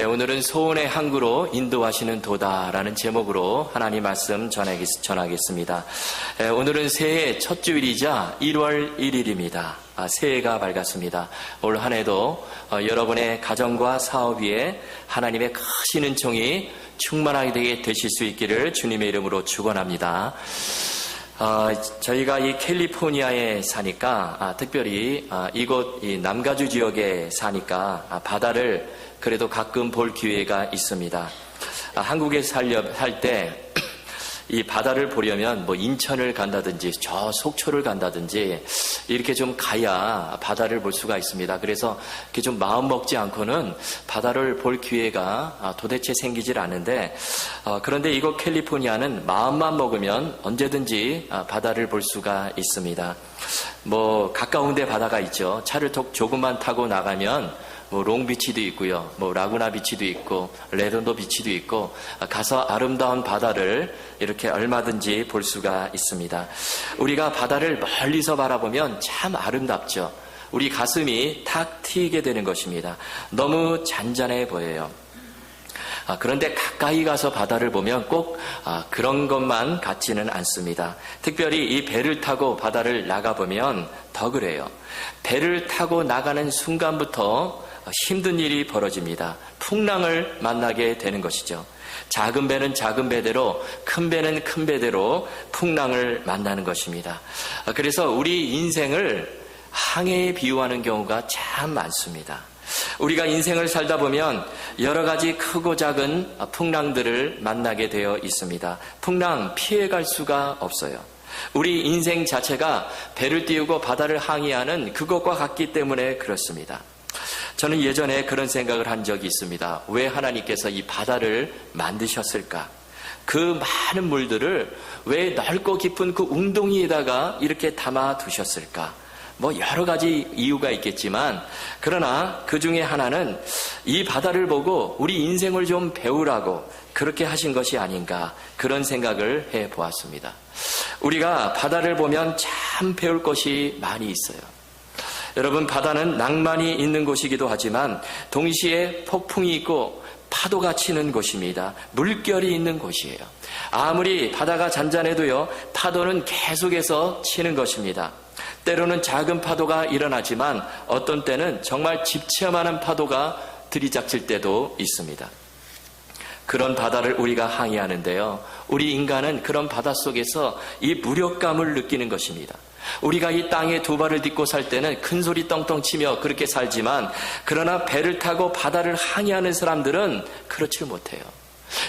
오늘은 소원의 항구로 인도하시는 도다라는 제목으로 하나님 말씀 전하겠습니다. 오늘은 새해 첫 주일이자 1월 1일입니다. 새해가 밝았습니다. 올 한 해도 여러분의 가정과 사업 위에 하나님의 크신 은총이 충만하게 되실 수 있기를 주님의 이름으로 축원합니다. 저희가 이 캘리포니아에 사니까 특별히 이곳 이 남가주 지역에 사니까 바다를 그래도 가끔 볼 기회가 있습니다. 한국에 살 때 이 바다를 보려면 뭐 인천을 간다든지 저 속초를 간다든지 이렇게 좀 가야 바다를 볼 수가 있습니다. 그래서 이렇게 좀 마음 먹지 않고는 바다를 볼 기회가 도대체 생기질 않는데 그런데 이곳 캘리포니아는 마음만 먹으면 언제든지 바다를 볼 수가 있습니다. 뭐 가까운 데 바다가 있죠. 차를 조금만 타고 나가면 뭐 롱비치도 있고요. 뭐 라구나 비치도 있고 레돈도 비치도 있고 가서 아름다운 바다를 이렇게 얼마든지 볼 수가 있습니다. 우리가 바다를 멀리서 바라보면 참 아름답죠. 우리 가슴이 탁 트이게 되는 것입니다. 너무 잔잔해 보여요. 그런데 가까이 가서 바다를 보면 꼭 그런 것만 같지는 않습니다. 특별히 이 배를 타고 바다를 나가보면 더 그래요. 배를 타고 나가는 순간부터 힘든 일이 벌어집니다. 풍랑을 만나게 되는 것이죠. 작은 배는 작은 배대로, 큰 배는 큰 배대로 풍랑을 만나는 것입니다. 그래서 우리 인생을 항해에 비유하는 경우가 참 많습니다. 우리가 인생을 살다 보면 여러 가지 크고 작은 풍랑들을 만나게 되어 있습니다. 풍랑 피해갈 수가 없어요. 우리 인생 자체가 배를 띄우고 바다를 항해하는 그것과 같기 때문에 그렇습니다. 저는 예전에 그런 생각을 한 적이 있습니다. 왜 하나님께서 이 바다를 만드셨을까? 그 많은 물들을 왜 넓고 깊은 그 웅덩이에다가 이렇게 담아 두셨을까? 뭐 여러 가지 이유가 있겠지만 그러나 그 중에 하나는 이 바다를 보고 우리 인생을 좀 배우라고 그렇게 하신 것이 아닌가 그런 생각을 해보았습니다. 우리가 바다를 보면 참 배울 것이 많이 있어요. 여러분, 바다는 낭만이 있는 곳이기도 하지만 동시에 폭풍이 있고 파도가 치는 곳입니다. 물결이 있는 곳이에요. 아무리 바다가 잔잔해도요, 파도는 계속해서 치는 것입니다. 때로는 작은 파도가 일어나지만 어떤 때는 정말 집채만한 파도가 들이닥칠 때도 있습니다. 그런 바다를 우리가 항해하는데요, 우리 인간은 그런 바다 속에서 이 무력감을 느끼는 것입니다. 우리가 이 땅에 두 발을 딛고 살 때는 큰 소리 떵떵 치며 그렇게 살지만 그러나 배를 타고 바다를 항해하는 사람들은 그렇지 못해요.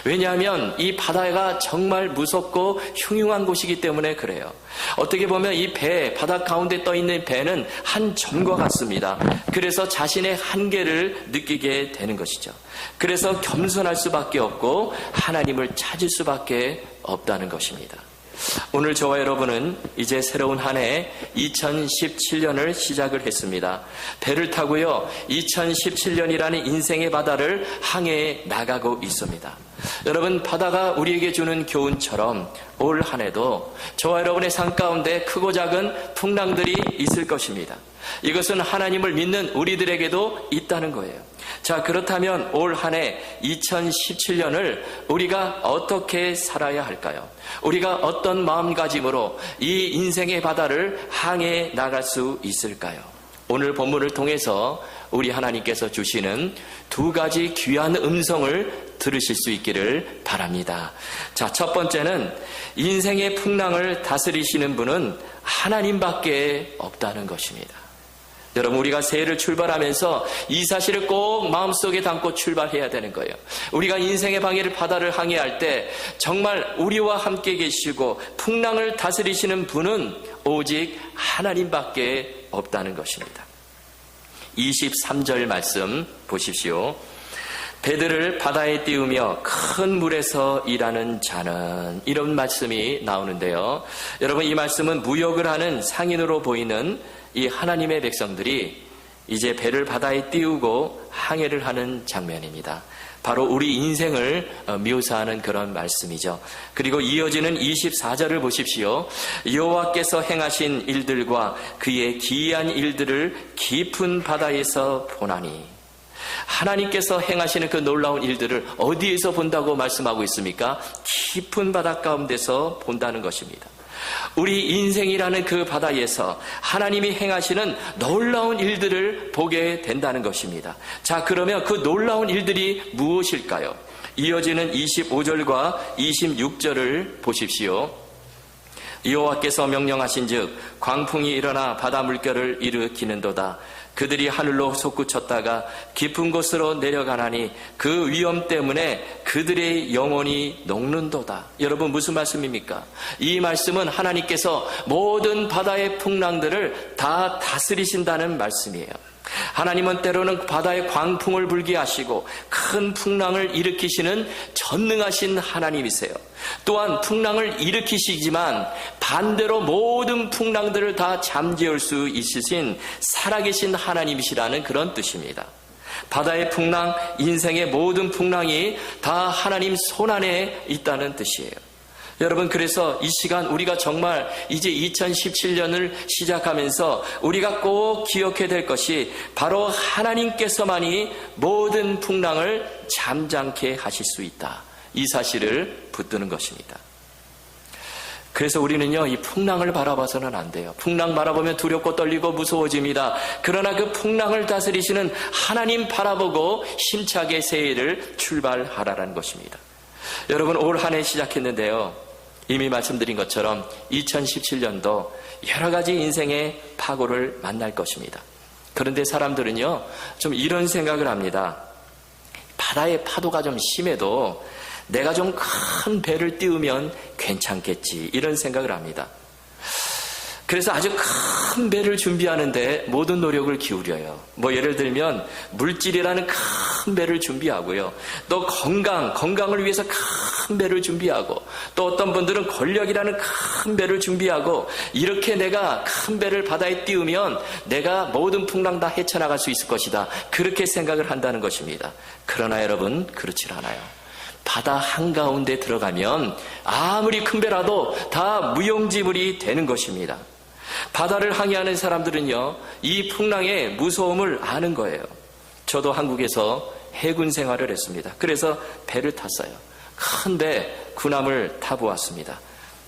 왜냐하면 이 바다가 정말 무섭고 흉흉한 곳이기 때문에 그래요. 어떻게 보면 이 바다 가운데 떠있는 배는 한 점과 같습니다. 그래서 자신의 한계를 느끼게 되는 것이죠. 그래서 겸손할 수밖에 없고 하나님을 찾을 수밖에 없다는 것입니다. 오늘 저와 여러분은 이제 새로운 한 해 2017년을 시작을 했습니다. 배를 타고요 2017년이라는 인생의 바다를 항해해 나가고 있습니다. 여러분, 바다가 우리에게 주는 교훈처럼 올 한 해도 저와 여러분의 삶 가운데 크고 작은 풍랑들이 있을 것입니다. 이것은 하나님을 믿는 우리들에게도 있다는 거예요. 자, 그렇다면 올 한 해 2017년을 우리가 어떻게 살아야 할까요? 우리가 어떤 마음가짐으로 이 인생의 바다를 항해해 나갈 수 있을까요? 오늘 본문을 통해서 우리 하나님께서 주시는 두 가지 귀한 음성을 들으실 수 있기를 바랍니다. 자, 첫 번째는 인생의 풍랑을 다스리시는 분은 하나님밖에 없다는 것입니다. 여러분, 우리가 새해를 출발하면서 이 사실을 꼭 마음속에 담고 출발해야 되는 거예요. 우리가 인생의 바다를 항해할 때 정말 우리와 함께 계시고 풍랑을 다스리시는 분은 오직 하나님밖에 없다는 것입니다. 23절 말씀 보십시오. 배들을 바다에 띄우며 큰 물에서 일하는 자는, 이런 말씀이 나오는데요. 여러분, 이 말씀은 무역을 하는 상인으로 보이는 이 하나님의 백성들이 이제 배를 바다에 띄우고 항해를 하는 장면입니다. 바로 우리 인생을 묘사하는 그런 말씀이죠. 그리고 이어지는 24절을 보십시오. 여호와께서 행하신 일들과 그의 기이한 일들을 깊은 바다에서 보나니. 하나님께서 행하시는 그 놀라운 일들을 어디에서 본다고 말씀하고 있습니까? 깊은 바다 가운데서 본다는 것입니다. 우리 인생이라는 그 바다에서 하나님이 행하시는 놀라운 일들을 보게 된다는 것입니다. 자, 그러면 그 놀라운 일들이 무엇일까요? 이어지는 25절과 26절을 보십시오. 여호와께서 명령하신즉 광풍이 일어나 바다 물결을 일으키는도다. 그들이 하늘로 솟구쳤다가 깊은 곳으로 내려가나니 그 위험 때문에 그들의 영혼이 녹는도다. 여러분, 무슨 말씀입니까? 이 말씀은 하나님께서 모든 바다의 풍랑들을 다 다스리신다는 말씀이에요. 하나님은 때로는 바다에 광풍을 불게 하시고 큰 풍랑을 일으키시는 전능하신 하나님이세요. 또한 풍랑을 일으키시지만 반대로 모든 풍랑들을 다 잠재울 수 있으신 살아계신 하나님이시라는 그런 뜻입니다. 바다의 풍랑, 인생의 모든 풍랑이 다 하나님 손안에 있다는 뜻이에요. 여러분, 그래서 이 시간 우리가 정말 이제 2017년을 시작하면서 우리가 꼭 기억해야 될 것이 바로 하나님께서만이 모든 풍랑을 잠잠케 하실 수 있다. 이 사실을 붙드는 것입니다. 그래서 우리는요, 이 풍랑을 바라봐서는 안 돼요. 풍랑 바라보면 두렵고 떨리고 무서워집니다. 그러나 그 풍랑을 다스리시는 하나님 바라보고 힘차게 새해를 출발하라는 것입니다. 여러분, 올 한 해 시작했는데요, 이미 말씀드린 것처럼 2017년도 여러 가지 인생의 파고를 만날 것입니다. 그런데 사람들은요, 좀 이런 생각을 합니다. 바다의 파도가 좀 심해도 내가 좀 큰 배를 띄우면 괜찮겠지, 이런 생각을 합니다. 그래서 아주 큰 배를 준비하는데 모든 노력을 기울여요. 뭐 예를 들면 물질이라는 큰 배를 준비하고요. 또 건강을 위해서 큰 배를 준비하고, 또 어떤 분들은 권력이라는 큰 배를 준비하고, 이렇게 내가 큰 배를 바다에 띄우면 내가 모든 풍랑 다 헤쳐나갈 수 있을 것이다, 그렇게 생각을 한다는 것입니다. 그러나 여러분, 그렇지 않아요. 바다 한가운데 들어가면 아무리 큰 배라도 다 무용지물이 되는 것입니다. 바다를 항해하는 사람들은요, 이 풍랑의 무서움을 아는 거예요. 저도 한국에서 해군 생활을 했습니다. 그래서 배를 탔어요. 큰 배, 군함을 타보았습니다.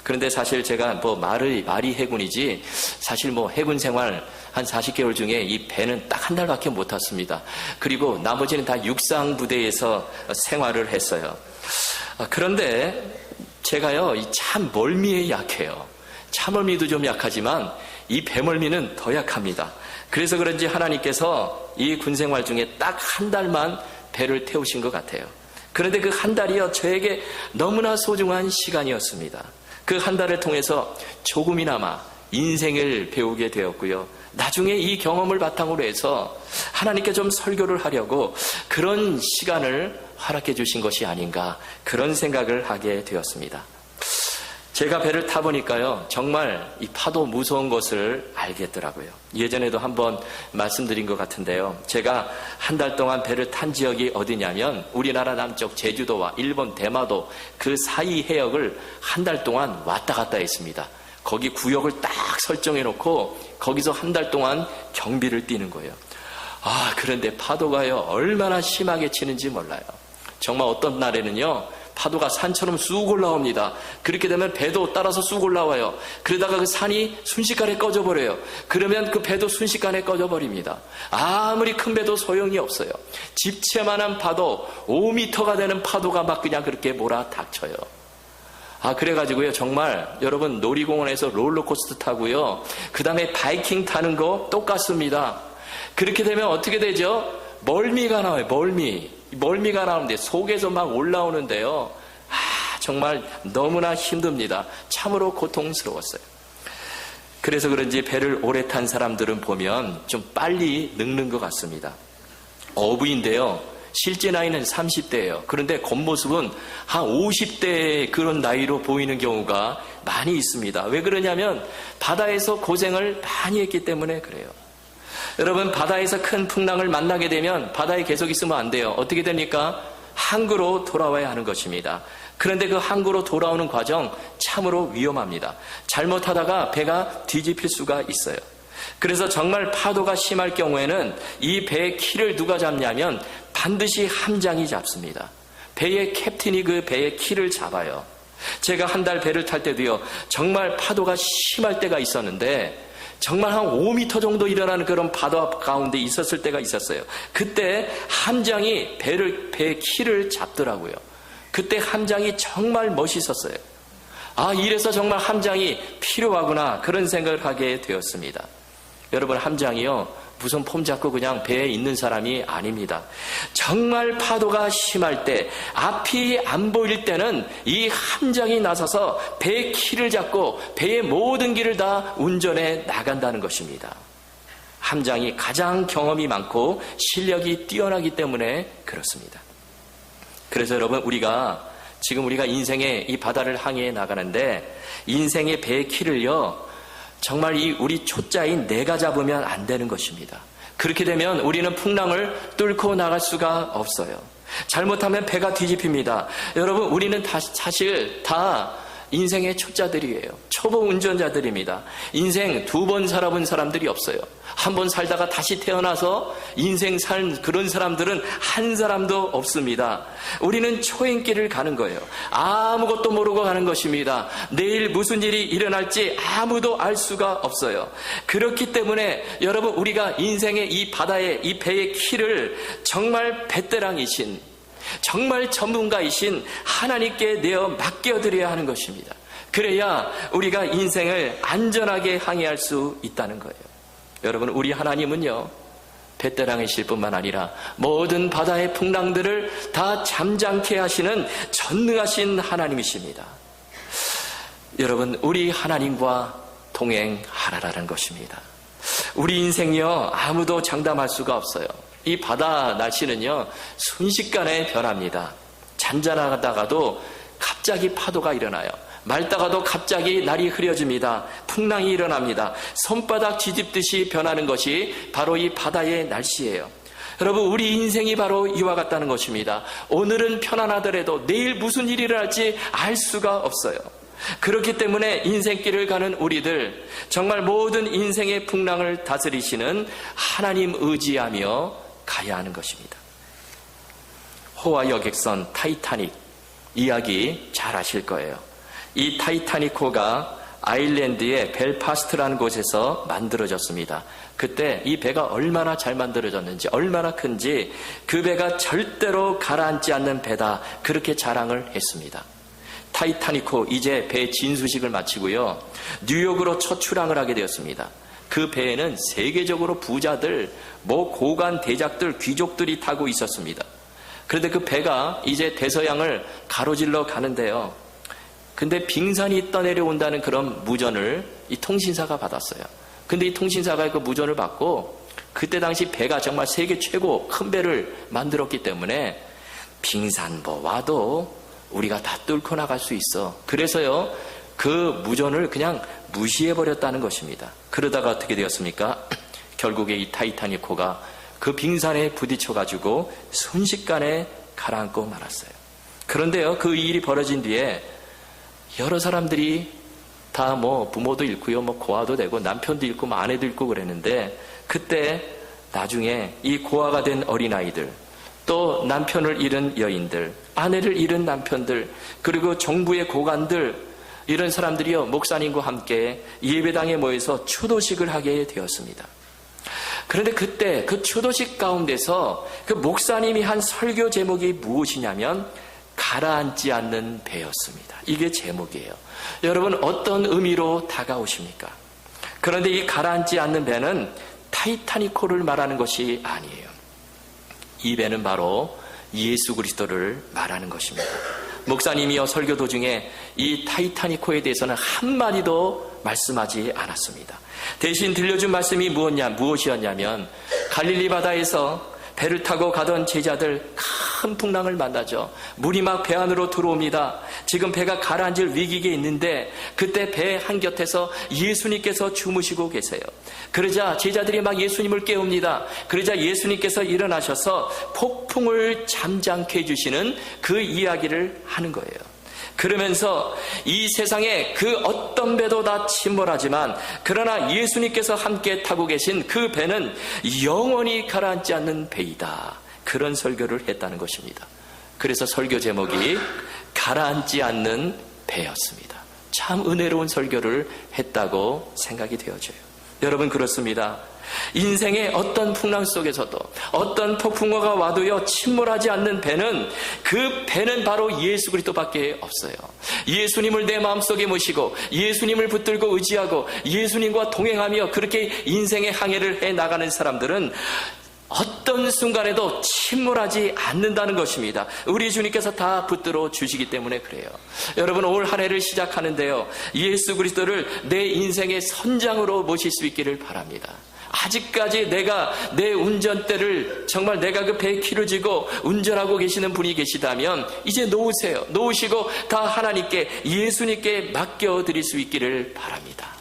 그런데 사실 제가 말이 해군이지, 사실 해군 생활 한 40개월 중에 이 배는 딱 한 달밖에 못 탔습니다. 그리고 나머지는 다 육상 부대에서 생활을 했어요. 그런데 제가요, 이 참멀미에 약해요. 참멀미도 좀 약하지만 이 배멀미는 더 약합니다. 그래서 그런지 하나님께서 이 군생활 중에 딱 한 달만 배를 태우신 것 같아요. 그런데 그 한 달이요, 저에게 너무나 소중한 시간이었습니다. 그 한 달을 통해서 조금이나마 인생을 배우게 되었고요. 나중에 이 경험을 바탕으로 해서 하나님께 좀 설교를 하려고 그런 시간을 허락해 주신 것이 아닌가, 그런 생각을 하게 되었습니다. 제가 배를 타보니까요, 정말 이 파도 무서운 것을 알겠더라고요. 예전에도 한번 말씀드린 것 같은데요, 제가 한 달 동안 배를 탄 지역이 어디냐면 우리나라 남쪽 제주도와 일본 대마도 그 사이 해역을 한 달 동안 왔다 갔다 했습니다. 거기 구역을 딱 설정해 놓고 거기서 한 달 동안 경비를 뛰는 거예요. 그런데 파도가요, 얼마나 심하게 치는지 몰라요. 정말 어떤 날에는요, 파도가 산처럼 쑥 올라옵니다. 그렇게 되면 배도 따라서 쑥 올라와요. 그러다가 그 산이 순식간에 꺼져버려요. 그러면 그 배도 순식간에 꺼져버립니다. 아무리 큰 배도 소용이 없어요. 집채만한 파도, 5m가 되는 파도가 막 그냥 그렇게 몰아닥쳐요. 그래가지고요, 정말 여러분, 놀이공원에서 롤러코스터 타고요, 그 다음에 바이킹 타는 거 똑같습니다. 그렇게 되면 어떻게 되죠? 멀미가 나와요. 멀미가 나오는데 속에서 막 올라오는데요, 정말 너무나 힘듭니다. 참으로 고통스러웠어요. 그래서 그런지 배를 오래 탄 사람들은 보면 좀 빨리 늙는 것 같습니다. 어부인데요, 실제 나이는 30대예요. 그런데 겉모습은 한 50대의 그런 나이로 보이는 경우가 많이 있습니다. 왜 그러냐면 바다에서 고생을 많이 했기 때문에 그래요. 여러분, 바다에서 큰 풍랑을 만나게 되면 바다에 계속 있으면 안 돼요. 어떻게 됩니까? 항구로 돌아와야 하는 것입니다. 그런데 그 항구로 돌아오는 과정 참으로 위험합니다. 잘못하다가 배가 뒤집힐 수가 있어요. 그래서 정말 파도가 심할 경우에는 이 배의 키를 누가 잡냐면 반드시 함장이 잡습니다. 배의 캡틴이 그 배의 키를 잡아요. 제가 한 달 배를 탈 때도요, 정말 파도가 심할 때가 있었는데 정말 한 5m 정도 일어나는 그런 바다 가운데 있었을 때가 있었어요. 그때 함장이 배의 키를 잡더라고요. 그때 함장이 정말 멋있었어요. 아, 이래서 정말 함장이 필요하구나, 그런 생각을 하게 되었습니다. 여러분, 함장이요, 무슨 폼 잡고 그냥 배에 있는 사람이 아닙니다. 정말 파도가 심할 때, 앞이 안 보일 때는 이 함장이 나서서 배의 키를 잡고 배의 모든 길을 다 운전해 나간다는 것입니다. 함장이 가장 경험이 많고 실력이 뛰어나기 때문에 그렇습니다. 그래서 여러분, 지금 우리가 인생의 이 바다를 항해해 나가는데, 인생의 배의 키를요, 정말 우리 초짜인 내가 잡으면 안 되는 것입니다. 그렇게 되면 우리는 풍랑을 뚫고 나갈 수가 없어요. 잘못하면 배가 뒤집힙니다. 여러분, 우리는 사실 다 인생의 초짜들이에요. 초보 운전자들입니다. 인생 2번 살아본 사람들이 없어요. 한 번 살다가 다시 태어나서 인생 산 그런 사람들은 한 사람도 없습니다. 우리는 초행길을 가는 거예요. 아무것도 모르고 가는 것입니다. 내일 무슨 일이 일어날지 아무도 알 수가 없어요. 그렇기 때문에 여러분, 우리가 인생의 이 바다의 이 배의 키를 정말 베테랑이신, 정말 전문가이신 하나님께 내어 맡겨드려야 하는 것입니다. 그래야 우리가 인생을 안전하게 항해할 수 있다는 거예요. 여러분, 우리 하나님은요, 베테랑이실 뿐만 아니라 모든 바다의 풍랑들을 다 잠잠케 하시는 전능하신 하나님이십니다. 여러분, 우리 하나님과 동행하라라는 것입니다. 우리 인생이요, 아무도 장담할 수가 없어요. 이 바다 날씨는요, 순식간에 변합니다. 잔잔하다가도 갑자기 파도가 일어나요. 맑다가도 갑자기 날이 흐려집니다. 풍랑이 일어납니다. 손바닥 뒤집듯이 변하는 것이 바로 이 바다의 날씨예요. 여러분, 우리 인생이 바로 이와 같다는 것입니다. 오늘은 편안하더라도 내일 무슨 일이 일어날지 알 수가 없어요. 그렇기 때문에 인생길을 가는 우리들, 정말 모든 인생의 풍랑을 다스리시는 하나님 의지하며 가야 하는 것입니다. 호화 여객선 타이타닉 이야기 잘 아실 거예요. 이 타이타닉호가 아일랜드의 벨파스트라는 곳에서 만들어졌습니다. 그때 이 배가 얼마나 잘 만들어졌는지, 얼마나 큰지, 그 배가 절대로 가라앉지 않는 배다, 그렇게 자랑을 했습니다. 타이타닉호, 이제 배 진수식을 마치고요, 뉴욕으로 첫 출항을 하게 되었습니다. 그 배에는 세계적으로 부자들, 고관 대작들, 귀족들이 타고 있었습니다. 그런데 그 배가 이제 대서양을 가로질러 가는데요, 근데 빙산이 떠내려온다는 그런 무전을 이 통신사가 받았어요. 근데 이 통신사가 그 무전을 받고, 그때 당시 배가 정말 세계 최고 큰 배를 만들었기 때문에 빙산 와도 우리가 다 뚫고 나갈 수 있어. 그래서요, 그 무전을 그냥 무시해버렸다는 것입니다. 그러다가 어떻게 되었습니까? 결국에 이 타이타닉호가 그 빙산에 부딪혀가지고 순식간에 가라앉고 말았어요. 그런데요, 그 일이 벌어진 뒤에 여러 사람들이 다 부모도 잃고요, 고아도 되고 남편도 잃고 아내도 잃고 그랬는데, 그때 나중에 이 고아가 된 어린아이들, 또 남편을 잃은 여인들, 아내를 잃은 남편들, 그리고 정부의 고관들, 이런 사람들이요, 목사님과 함께 예배당에 모여서 추도식을 하게 되었습니다. 그런데 그때 그 추도식 가운데서 그 목사님이 한 설교 제목이 무엇이냐면 가라앉지 않는 배였습니다. 이게 제목이에요. 여러분, 어떤 의미로 다가오십니까? 그런데 이 가라앉지 않는 배는 타이타닉호를 말하는 것이 아니에요. 이 배는 바로 예수 그리스도를 말하는 것입니다. 목사님이요, 설교 도중에 이 타이타닉호에 대해서는 한마디도 말씀하지 않았습니다. 대신 들려준 말씀이 무엇이었냐면, 갈릴리 바다에서 배를 타고 가던 제자들, 큰 풍랑을 만나죠. 물이 막 배 안으로 들어옵니다. 지금 배가 가라앉을 위기에 있는데, 그때 배 한곁에서 예수님께서 주무시고 계세요. 그러자 제자들이 막 예수님을 깨웁니다. 그러자 예수님께서 일어나셔서 폭풍을 잠잠케 해주시는 그 이야기를 하는 거예요. 그러면서 이 세상에 그 어떤 배도 다 침몰하지만, 그러나 예수님께서 함께 타고 계신 그 배는 영원히 가라앉지 않는 배이다. 그런 설교를 했다는 것입니다. 그래서 설교 제목이 가라앉지 않는 배였습니다. 참 은혜로운 설교를 했다고 생각이 되어져요. 여러분, 그렇습니다. 인생의 어떤 풍랑 속에서도 어떤 폭풍우가 와도요, 침몰하지 않는 배는, 그 배는 바로 예수 그리스도밖에 없어요. 예수님을 내 마음속에 모시고 예수님을 붙들고 의지하고 예수님과 동행하며 그렇게 인생의 항해를 해나가는 사람들은 어떤 순간에도 침몰하지 않는다는 것입니다. 우리 주님께서 다 붙들어 주시기 때문에 그래요. 여러분, 올 한 해를 시작하는데요, 예수 그리스도를 내 인생의 선장으로 모실 수 있기를 바랍니다. 아직까지 내가 내 운전대를 정말 내가 그 배에 키를 쥐고 운전하고 계시는 분이 계시다면 이제 놓으세요. 놓으시고 다 하나님께, 예수님께 맡겨드릴 수 있기를 바랍니다.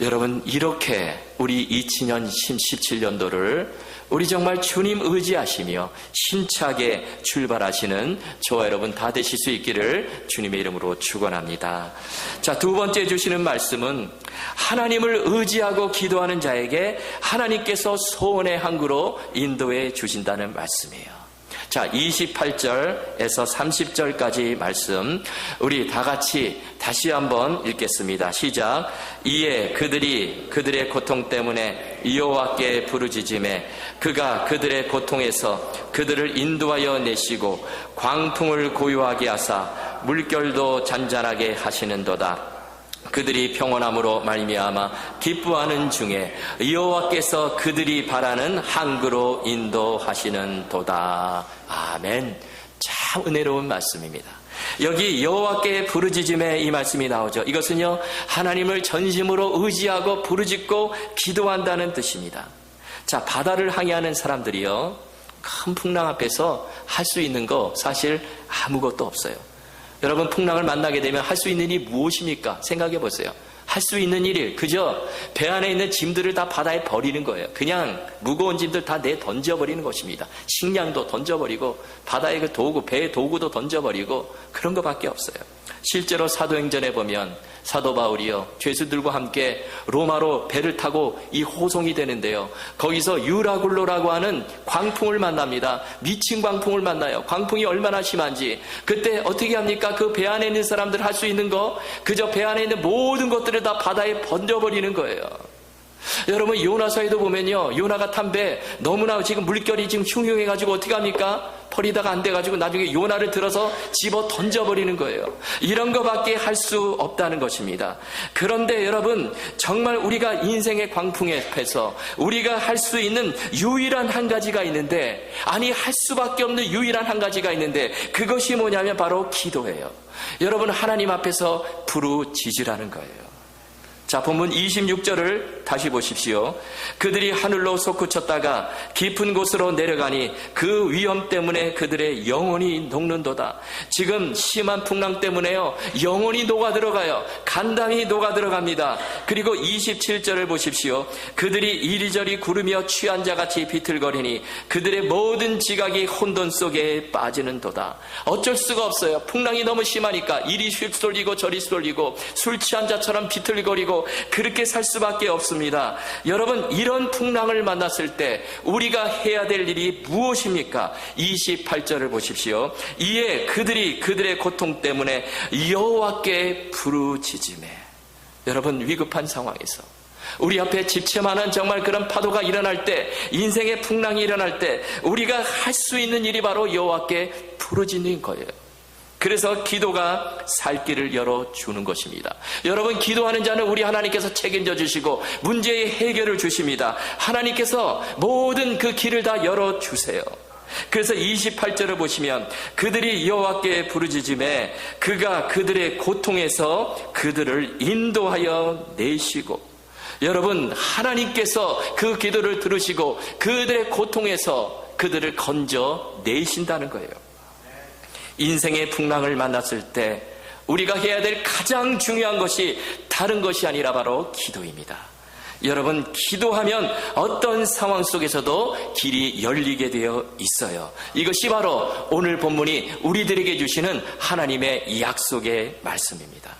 여러분, 이렇게 우리 2017년도를 우리 정말 주님 의지하시며 힘차게 출발하시는 저와 여러분 다 되실 수 있기를 주님의 이름으로 축원합니다. 자, 두 번째 주시는 말씀은 하나님을 의지하고 기도하는 자에게 하나님께서 소원의 항구로 인도해 주신다는 말씀이에요. 자, 28절에서 30절까지 말씀 우리 다 같이 다시 한번 읽겠습니다. 시작. 이에 그들이 그들의 고통 때문에 여호와께 부르짖으매 그가 그들의 고통에서 그들을 인도하여 내시고 광풍을 고요하게 하사 물결도 잔잔하게 하시는도다. 그들이 평온함으로 말미암아 기뻐하는 중에 여호와께서 그들이 바라는 항구로 인도하시는 도다. 아멘. 참 은혜로운 말씀입니다. 여기 여호와께 부르짖음에 이 말씀이 나오죠. 이것은요, 하나님을 전심으로 의지하고 부르짖고 기도한다는 뜻입니다. 자, 바다를 항해하는 사람들이요, 큰 풍랑 앞에서 할 수 있는 거 사실 아무것도 없어요. 여러분, 풍랑을 만나게 되면 할 수 있는 일이 무엇입니까? 생각해 보세요. 할 수 있는 일이 그저 배 안에 있는 짐들을 다 바다에 버리는 거예요. 그냥 무거운 짐들 다 내 던져버리는 것입니다. 식량도 던져버리고 바다의 그 도구, 배의 도구도 던져버리고 그런 것밖에 없어요. 실제로 사도행전에 보면 사도 바울이요, 죄수들과 함께 로마로 배를 타고 이 호송이 되는데요, 거기서 유라굴로라고 하는 광풍을 만납니다. 미친 광풍을 만나요. 광풍이 얼마나 심한지. 그때 어떻게 합니까? 그 배 안에 있는 사람들 할 수 있는 거, 그저 배 안에 있는 모든 것들을 다 바다에 던져버리는 거예요. 여러분, 요나서에도 보면요, 요나가 탄 배 너무나 지금 물결이 지금 흉흉해가지고 어떻게 합니까? 버리다가 안 돼가지고 나중에 요나를 들어서 집어 던져버리는 거예요. 이런 거밖에 할 수 없다는 것입니다. 그런데 여러분, 정말 우리가 인생의 광풍에 앞에서 우리가 할 수 있는 유일한 한 가지가 있는데, 아니 할 수밖에 없는 유일한 한 가지가 있는데, 그것이 뭐냐면 바로 기도예요. 여러분, 하나님 앞에서 부르짖으라는 거예요. 자, 본문 26절을 다시 보십시오. 그들이 하늘로 솟구쳤다가 깊은 곳으로 내려가니 그 위험 때문에 그들의 영혼이 녹는도다. 지금 심한 풍랑 때문에요, 영혼이 녹아들어가요. 간담이 녹아들어갑니다. 그리고 27절을 보십시오. 그들이 이리저리 구르며 취한 자같이 비틀거리니 그들의 모든 지각이 혼돈 속에 빠지는도다. 어쩔 수가 없어요. 풍랑이 너무 심하니까 이리 휩쓸리고 저리 쏠리고 술 취한 자처럼 비틀거리고 그렇게 살 수밖에 없습니다. 여러분, 이런 풍랑을 만났을 때 우리가 해야 될 일이 무엇입니까? 28절을 보십시오. 이에 그들이 그들의 고통 때문에 여호와께 부르짖으매. 여러분, 위급한 상황에서 우리 앞에 집채만한 정말 그런 파도가 일어날 때, 인생의 풍랑이 일어날 때 우리가 할 수 있는 일이 바로 여호와께 부르짖는 거예요. 그래서 기도가 살 길을 열어주는 것입니다. 여러분, 기도하는 자는 우리 하나님께서 책임져 주시고 문제의 해결을 주십니다. 하나님께서 모든 그 길을 다 열어주세요. 그래서 28절을 보시면 그들이 여호와께 부르짖음에 그가 그들의 고통에서 그들을 인도하여 내시고. 여러분, 하나님께서 그 기도를 들으시고 그들의 고통에서 그들을 건져 내신다는 거예요. 인생의 풍랑을 만났을 때 우리가 해야 될 가장 중요한 것이 다른 것이 아니라 바로 기도입니다. 여러분, 기도하면 어떤 상황 속에서도 길이 열리게 되어 있어요. 이것이 바로 오늘 본문이 우리들에게 주시는 하나님의 약속의 말씀입니다.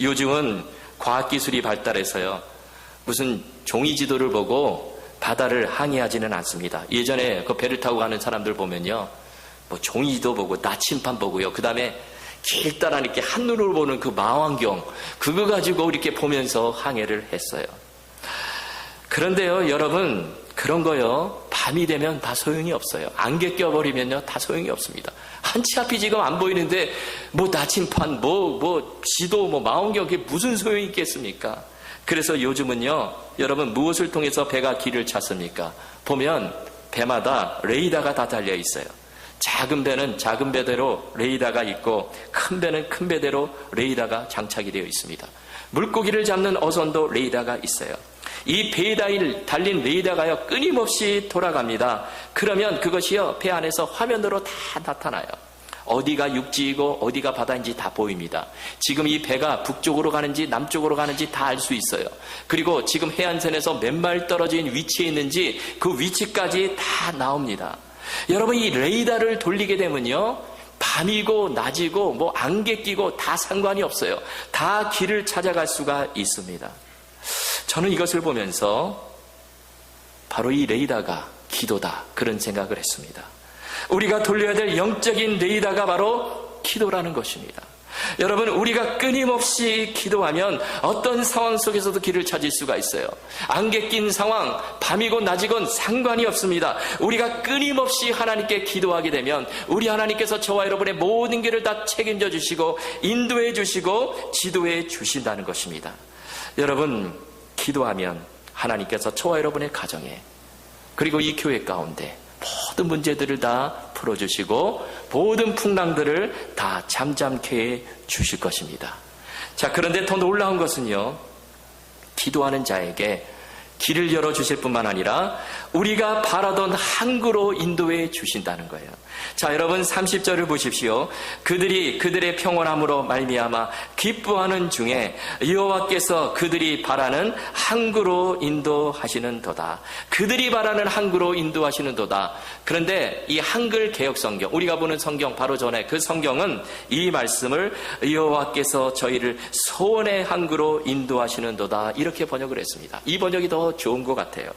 요즘은 과학기술이 발달해서요, 무슨 종이 지도를 보고 바다를 항해하지는 않습니다. 예전에 그 배를 타고 가는 사람들 보면요, 뭐 종이도 보고 나침반 보고요, 그 다음에 길 따라 이렇게 한눈으로 보는 그 망원경, 그거 가지고 이렇게 보면서 항해를 했어요. 그런데요, 여러분, 그런 거요, 밤이 되면 다 소용이 없어요. 안개 껴버리면요, 다 소용이 없습니다. 한치 앞이 지금 안 보이는데, 뭐 나침반, 지도, 망원경, 그게 무슨 소용이 있겠습니까? 그래서 요즘은요, 여러분, 무엇을 통해서 배가 길을 찾습니까? 보면 배마다 레이더가 다 달려 있어요. 작은 배는 작은 배대로 레이더가 있고, 큰 배는 큰 배대로 레이더가 장착이 되어 있습니다. 물고기를 잡는 어선도 레이더가 있어요. 이 배에 달린 레이더가요, 끊임없이 돌아갑니다. 그러면 그것이요, 배 안에서 화면으로 다 나타나요. 어디가 육지이고 어디가 바다인지 다 보입니다. 지금 이 배가 북쪽으로 가는지 남쪽으로 가는지 다 알 수 있어요. 그리고 지금 해안선에서 몇 마일 떨어진 위치에 있는지 그 위치까지 다 나옵니다. 여러분, 이 레이더를 돌리게 되면요, 밤이고 낮이고 안개 끼고 다 상관이 없어요. 다 길을 찾아갈 수가 있습니다. 저는 이것을 보면서 바로 이 레이더가 기도다, 그런 생각을 했습니다. 우리가 돌려야 될 영적인 레이더가 바로 기도라는 것입니다. 여러분, 우리가 끊임없이 기도하면 어떤 상황 속에서도 길을 찾을 수가 있어요. 안개 낀 상황, 밤이건 낮이건 상관이 없습니다. 우리가 끊임없이 하나님께 기도하게 되면 우리 하나님께서 저와 여러분의 모든 길을 다 책임져 주시고 인도해 주시고 지도해 주신다는 것입니다. 여러분, 기도하면 하나님께서 저와 여러분의 가정에, 그리고 이 교회 가운데 모든 문제들을 다 풀어주시고 모든 풍랑들을 다 잠잠케 해 주실 것입니다. 자, 그런데 더 놀라운 것은요, 기도하는 자에게 길을 열어주실 뿐만 아니라 우리가 바라던 항구로 인도해 주신다는 거예요. 자, 여러분 30절을 보십시오. 그들의 평온함으로 말미암아 기뻐하는 중에 여호와께서 그들이 바라는 항구로 인도하시는도다. 그들이 바라는 항구로 인도하시는도다. 그런데 이 한글 개역 성경, 우리가 보는 성경 바로 전에 그 성경은 이 말씀을 여호와께서 저희를 소원의 항구로 인도하시는도다, 이렇게 번역을 했습니다. 이 번역이 더 좋은 것 같아요.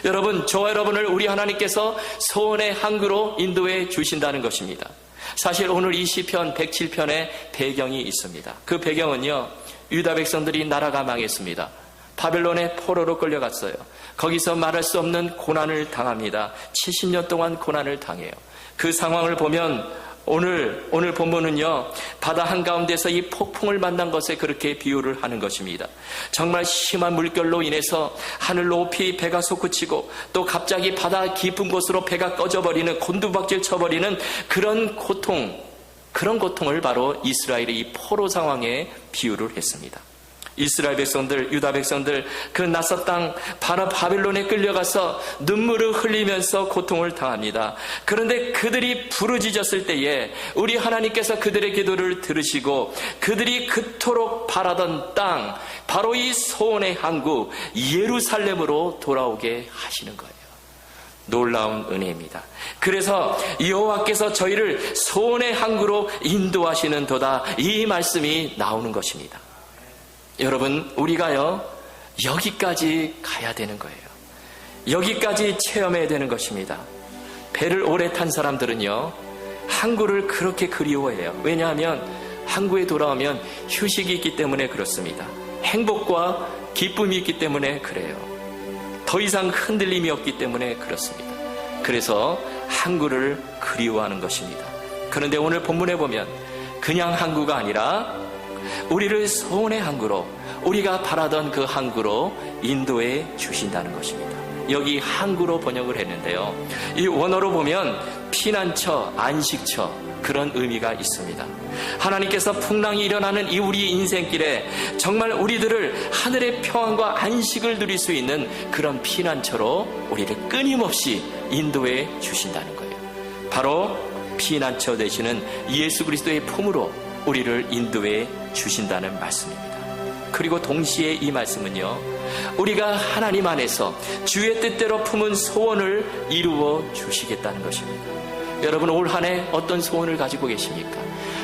여러분, 저와 여러분을 우리 하나님께서 소원의 항구로 인도해 주신다는 것입니다. 사실 오늘 이 시편 107편의 배경이 있습니다. 그 배경은요, 유다 백성들이 나라가 망했습니다. 바벨론의 포로로 끌려갔어요. 거기서 말할 수 없는 고난을 당합니다. 70년 동안 고난을 당해요. 그 상황을 보면 오늘 본문은요, 바다 한가운데서 이 폭풍을 만난 것에 그렇게 비유를 하는 것입니다. 정말 심한 물결로 인해서 하늘 높이 배가 솟구치고 또 갑자기 바다 깊은 곳으로 배가 꺼져버리는, 곤두박질 쳐버리는 그런 고통을 바로 이스라엘의 이 포로 상황에 비유를 했습니다. 이스라엘 백성들, 유다 백성들, 그 낯선 땅 바벨론에 끌려가서 눈물을 흘리면서 고통을 당합니다. 그런데 그들이 부르짖었을 때에 우리 하나님께서 그들의 기도를 들으시고 그들이 그토록 바라던 땅, 바로 이 소원의 항구 예루살렘으로 돌아오게 하시는 거예요. 놀라운 은혜입니다. 그래서 여호와께서 저희를 소원의 항구로 인도하시는도다, 이 말씀이 나오는 것입니다. 여러분, 우리가요, 여기까지 가야 되는 거예요. 여기까지 체험해야 되는 것입니다. 배를 오래 탄 사람들은요, 항구를 그렇게 그리워해요. 왜냐하면 항구에 돌아오면 휴식이 있기 때문에 그렇습니다. 행복과 기쁨이 있기 때문에 그래요. 더 이상 흔들림이 없기 때문에 그렇습니다. 그래서 항구를 그리워하는 것입니다. 그런데 오늘 본문에 보면 그냥 항구가 아니라 우리를 소원의 항구로, 우리가 바라던 그 항구로 인도해 주신다는 것입니다. 여기 항구로 번역을 했는데요, 이 원어로 보면 피난처, 안식처, 그런 의미가 있습니다. 하나님께서 풍랑이 일어나는 이 우리 인생길에 정말 우리들을 하늘의 평안과 안식을 누릴 수 있는 그런 피난처로 우리를 끊임없이 인도해 주신다는 거예요. 바로 피난처 되시는 예수 그리스도의 품으로 우리를 인도해 주신다는 말씀입니다. 그리고 동시에 이 말씀은요, 우리가 하나님 안에서 주의 뜻대로 품은 소원을 이루어 주시겠다는 것입니다. 여러분, 올 한 해 어떤 소원을 가지고 계십니까?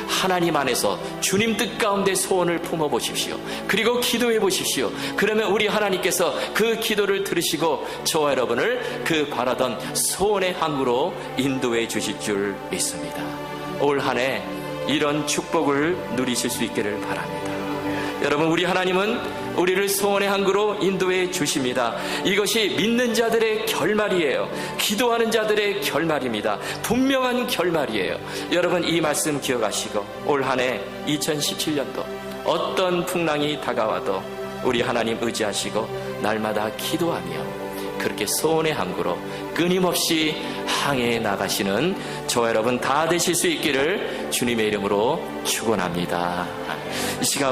하나님 안에서 주님 뜻 가운데 소원을 품어보십시오. 그리고 기도해 보십시오. 그러면 우리 하나님께서 그 기도를 들으시고 저와 여러분을 그 바라던 소원의 항구로 인도해 주실 줄 믿습니다. 올 한 해 이런 축복을 누리실 수 있기를 바랍니다. 여러분, 우리 하나님은 우리를 소원의 항구로 인도해 주십니다. 이것이 믿는 자들의 결말이에요. 기도하는 자들의 결말입니다. 분명한 결말이에요. 여러분, 이 말씀 기억하시고 올 한 해 2017년도 어떤 풍랑이 다가와도 우리 하나님 의지하시고 날마다 기도하며 그렇게 소원의 항구로 끊임없이 항해 나가시는 저와 여러분 다 되실 수 있기를 주님의 이름으로 축원합니다. 이 시간